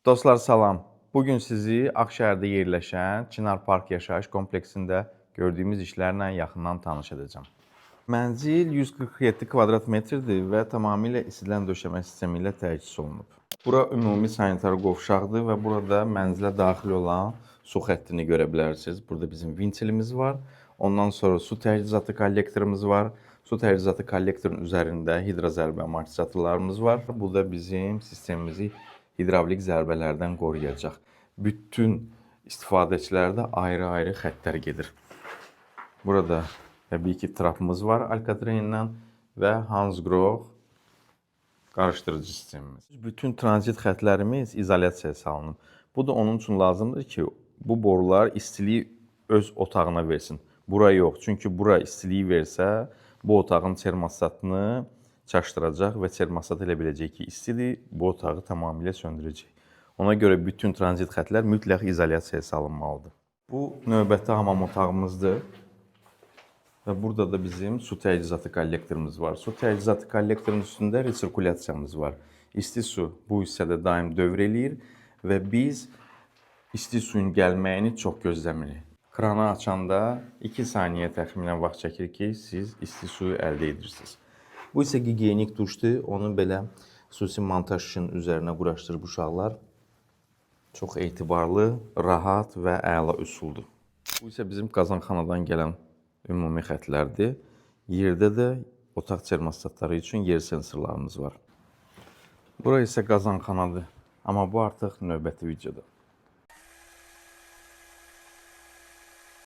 Dostlar salam. Bugün sizi Ağşəhərdə yerləşən Çinar Park yaşayış kompleksində gördüyümüz işlərlə yaxından tanış edəcəm. Mənzil 147 kvadrat metrdir və tamamilə isidilən döşəmə sistemi ilə təchiz olunub. Bura ümumi sanitar qovşaqdır və burada mənzilə daxil olan su xəttini görə bilərsiniz. Burada bizim vinçelimiz var. Ondan sonra su təchizatı kollektorumuz var. Su təchizatı kollektorun üzərində hidrozərbə amortizatorlarımız var. Bu da bizim sistemimizi hidravlik zərbələrdən qoruyacaq. Bütün istifadəçilərdə ayrı-ayrı xəttlər gedir. Burada təbii ki, trapımız var Alcatraz-la və Hansgrohe qarışdırıcı sistemimiz. Bütün tranzit xəttlərimiz izolyasiyaya salınıb. Bu da onun üçün lazımdır ki, bu borular istiliyi öz otağına versin. Bura yox. Çünki bura istiliyi versə, bu otağın termostatını çaşdıracaq və termostat elə biləcək ki, istidir, bu otağı tamamilə söndürəcək. Ona görə bütün tranzit xəttlər mütləq izolyasiyaya salınmalıdır. Bu növbəti hamam otağımızdır. Və burada da bizim su təchizatı kollektorumuz var. Su təchizatı kollektorunun üstündə resirkulyasiyamız var. İsti su bu hissədə daim dövr eləyir və biz isti suyun gəlməyini çox gözləmirik. Kranı açanda 2 saniyə təxminən vaxt çəkir ki, siz isti suyu əldə edirsiniz. Bu isə gigiyenik duşdur. Onu belə xüsusi montaj işinin üzərinə quraşdırıb uşaqlar. Çox etibarlı, rahat və əla üsuldur. Bu isə bizim qazanxanadan gələn ümumi xəttlərdir. Yerdə də otaq termostatları üçün yer sensorlarımız var. Bura isə qazanxanadır. Amma bu artıq növbəti videoda.